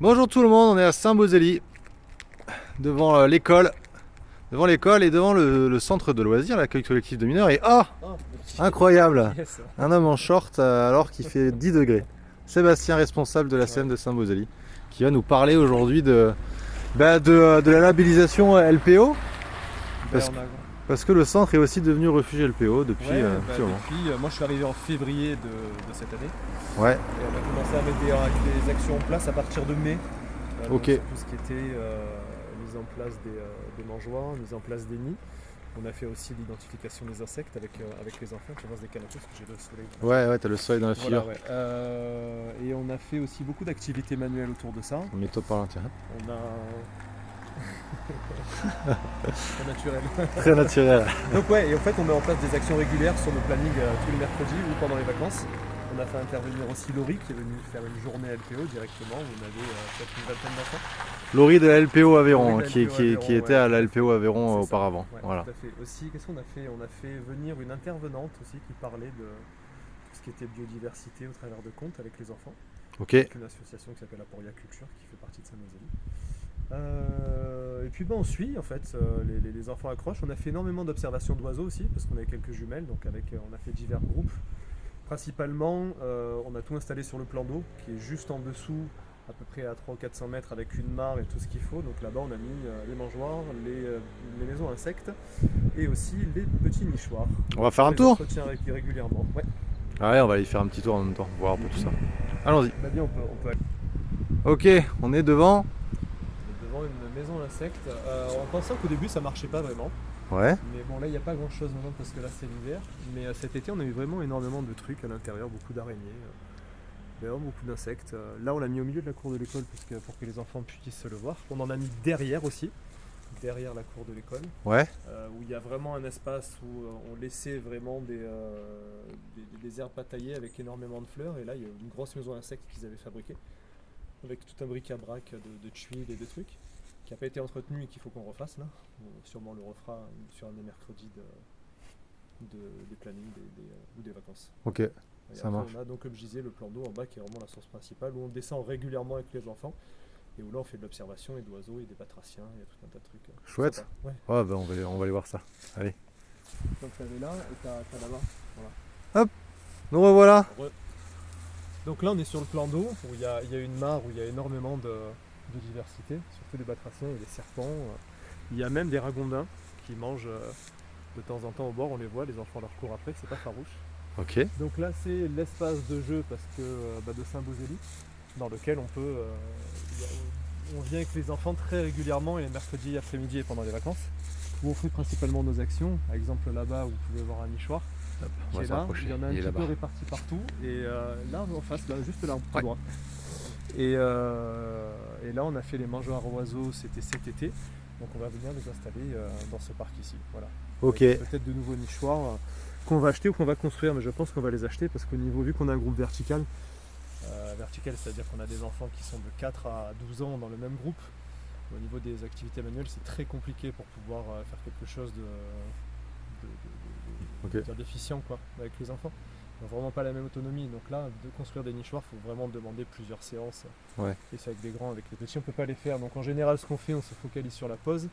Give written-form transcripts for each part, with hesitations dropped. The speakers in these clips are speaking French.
Bonjour tout le monde, on est à Saint-Beauzély, devant l'école, et devant le centre de loisirs, l'accueil collectif de mineurs. Et Ah, incroyable, yes. un homme en short alors qu'il fait 10 degrés. Sébastien, responsable de la Ouais. scène de Saint-Beauzély, qui va nous parler aujourd'hui de la labellisation LPO, Ben, parce, on a... parce que le centre est aussi devenu refuge LPO depuis Ouais, un bah, petit moment. depuis, moi je suis arrivé en février de cette année Ouais, et on a commencé à mettre des actions en place à partir de mai. Donc ok. sur tout ce qui était mise en place des mangeoires, mise en place des nids. On a fait aussi l'identification des insectes avec les enfants. Tu vois, des canapés parce que j'ai le soleil. Ouais, ouais, t'as le soleil dans la Voilà, figure. ouais. Et on a fait aussi beaucoup d'activités manuelles autour de ça. Mets-toi par l'intérieur. On a. Très naturel. Très naturel. Donc ouais, et en fait on met en place des actions régulières sur nos plannings tous les mercredis ou pendant les vacances. On a fait intervenir aussi Laurie qui est venue faire une journée LPO directement où on avait peut-être une vingtaine d'enfants. Laurie de la LPO Laurie Aveyron, de hein, la qui, LPO qui, qui Aveyron, était ouais, à tout la à fait. LPO Aveyron C'est ça. auparavant. Ouais, Voilà. tout à fait. Aussi, qu'est-ce qu'on a fait? On a fait venir une intervenante aussi qui parlait de tout ce qui était biodiversité au travers de contes avec les enfants. Ok. Avec une association qui s'appelle Aporia Culture qui fait partie de Saint-Nosely. Et puis on suit en fait, les enfants accrochent. On a fait énormément d'observations d'oiseaux aussi parce qu'on avait quelques jumelles, donc on a fait divers groupes. Principalement, on a tout installé sur le plan d'eau qui est juste en dessous, à peu près à 300 ou 400 mètres avec une mare et tout ce qu'il faut. Donc là-bas on a mis les mangeoires, les maisons insectes et aussi les petits nichoirs. On va faire un Les tour. entretient régulièrement. Ouais. Ah ouais, on va aller faire un petit tour en même temps, voir un peu tout ça. Allons-y. Bah bien on peut aller. Ok, on est devant. Devant une maison insecte. En pensant qu'au début ça marchait pas vraiment. Ouais. Mais bon, là, il n'y a pas grand chose maintenant parce que là, c'est l'hiver. Mais cet été, on a eu vraiment énormément de trucs à l'intérieur, beaucoup d'araignées, d'ailleurs, beaucoup d'insectes. Là, on l'a mis au milieu de la cour de l'école pour que les enfants puissent le voir. On en a mis derrière aussi, derrière la cour de l'école, Ouais. où il y a vraiment un espace où on laissait vraiment des herbes bataillées avec énormément de fleurs. Et là, il y a une grosse maison d'insectes qu'ils avaient fabriquée, avec tout un bric-à-brac de tuiles et de trucs qui n'a pas été entretenu et qu'il faut qu'on refasse là. Sûrement le refera sur un des mercredis des plannings ou des vacances. Ok, Et ça après, marche. on a donc, comme je disais, le plan d'eau en bas qui est vraiment la source principale où on descend régulièrement avec les enfants et où là on fait de l'observation et d'oiseaux et des batraciens, il y a tout un tas de trucs. Chouette. Sympa. Ouais. Ouais, bah on va aller voir ça. Allez. Donc t'avais là et t'as là-bas. Voilà. Hop, nous revoilà. Donc là on est sur le plan d'eau où il y a une mare où il y a énormément de diversité, surtout des batraciens et des serpents. Il y a même des ragondins qui mangent de temps en temps au bord, on les voit, les enfants leur courent après, c'est pas farouche. Ok. Donc là c'est l'espace de jeu parce que de Saint-Beauzély, dans lequel on vient avec les enfants très régulièrement et les mercredis après-midi et pendant les vacances, où on fait principalement nos actions. Par exemple là-bas vous pouvez voir un nichoir Hop, qui on va est se là, rapprocher. il y en a un Il est petit peu là-bas. répartis partout, et là en face, là, juste là, tout Ouais. droit. Et là on a fait les mangeoires à oiseaux, c'était cet été, donc on va venir les installer dans ce parc ici. Voilà. Ok. Avec peut-être de nouveaux nichoirs qu'on va acheter ou qu'on va construire, mais je pense qu'on va les acheter parce qu'au niveau, vu qu'on a un groupe vertical, c'est-à-dire qu'on a des enfants qui sont de 4 à 12 ans dans le même groupe, au niveau des activités manuelles, c'est très compliqué pour pouvoir faire quelque chose Ok. d'efficient quoi, avec les enfants. Ils n'ont vraiment pas la même autonomie. Donc là, de construire des nichoirs, il faut vraiment demander plusieurs séances. Ouais. Et c'est avec des grands, avec les petits, on ne peut pas les faire. Donc en général, ce qu'on fait, on se focalise sur la pause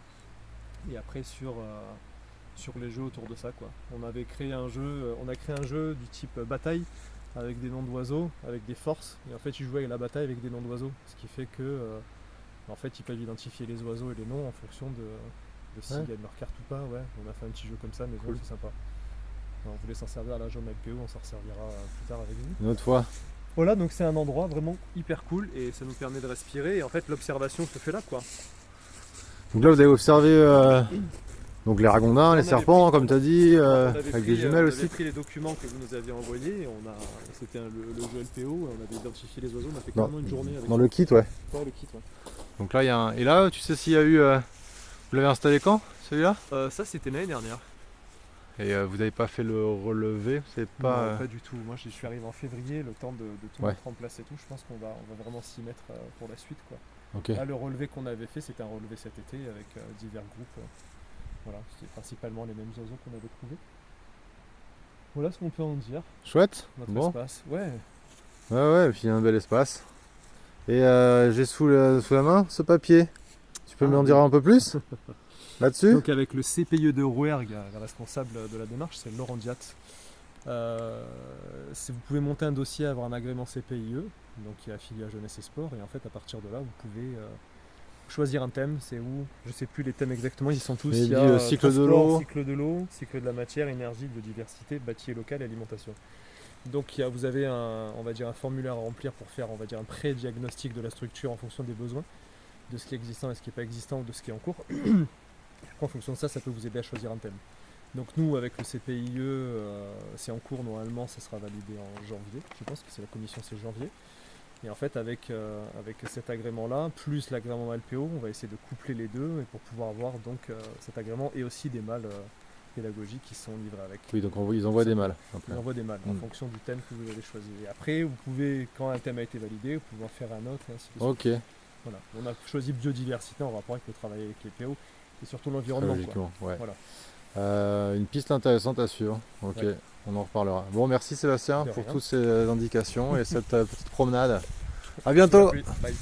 et après sur les jeux autour de ça, quoi. On a créé un jeu du type bataille avec des noms d'oiseaux, avec des forces. Et en fait, ils jouaient avec la bataille avec des noms d'oiseaux, ce qui fait que en fait, ils peuvent identifier les oiseaux et les noms en fonction de s'ils Ouais. gagnent leur carte ou pas. Ouais, on a fait un petit jeu comme ça, mais Cool. bon, c'est sympa. On voulait s'en servir à la jambe LPO, on s'en servira plus tard avec vous. Une autre fois. Voilà, donc c'est un endroit vraiment hyper cool et ça nous permet de respirer. Et en fait, l'observation se fait là, quoi. Donc là, vous avez observé donc les ragondins, On les avait serpents, pris- comme tu as dit, on avait avec pris, des jumelles on aussi. avait pris les documents que vous nous aviez envoyés. C'était le jeu LPO. On avait identifié les oiseaux. On a fait Non. carrément une journée avec Dans le kit, ouais. Ouais, le kit. Ouais. Donc là, il y a un. Et là, tu sais s'il y a eu. Vous l'avez installé quand, celui-là? Ça, c'était l'année dernière. Et vous n'avez pas fait le relevé? C'est pas. Non, pas du tout. Moi, je suis arrivé en février, le temps de tout Ouais. mettre en place et tout. Je pense qu'on va vraiment s'y mettre pour la suite, quoi. Ok. Là, le relevé qu'on avait fait, c'était un relevé cet été avec divers groupes. Voilà, c'était principalement les mêmes oiseaux qu'on avait trouvés. Voilà ce qu'on peut en dire. Chouette. Notre Bon. espace. Ouais. Ouais, ouais, et puis il y a un bel espace. Et j'ai sous la main ce papier. Tu peux Ah, m'en dire un peu plus là-dessus? Donc avec le CPIE de Rouergue, le responsable de la démarche, c'est Laurent Diat. Vous pouvez monter un dossier, avoir un agrément CPIE, donc qui est affilié à Jeunesse et Sport, et en fait à partir de là vous pouvez choisir un thème. C'est où, je sais plus les thèmes exactement, ils sont tous. Il Il y dit, a cycle de transport, l'eau. cycle de l'eau, cycle de la matière, énergie, biodiversité, bâti et local, alimentation. Donc vous avez on va dire un formulaire à remplir pour faire, on va dire, un pré-diagnostic de la structure en fonction des besoins, de ce qui est existant et ce qui n'est pas existant, ou de ce qui est en cours. En fonction de ça, ça peut vous aider à choisir un thème. Donc nous, avec le CPIE, c'est en cours, normalement ça sera validé en janvier, je pense que c'est la commission, c'est janvier. Et en fait, avec cet agrément-là, plus l'agrément LPO, on va essayer de coupler les deux et pour pouvoir avoir donc cet agrément et aussi des mâles pédagogiques qui sont livrés avec. Oui, donc ils envoient des mâles. Ils envoient des mâles en fonction du thème que vous avez choisi. Et après, vous pouvez, quand un thème a été validé, vous pouvez en faire un autre et ainsi de suite. Ok, Voilà. On a choisi biodiversité en rapport avec le travail avec les PO et surtout l'environnement. logiquement, ouais. Voilà. Une piste intéressante à suivre. Ok, Ouais. on en reparlera. Bon, merci Sébastien De pour rien. toutes ces indications et cette petite promenade. À bientôt. Bye.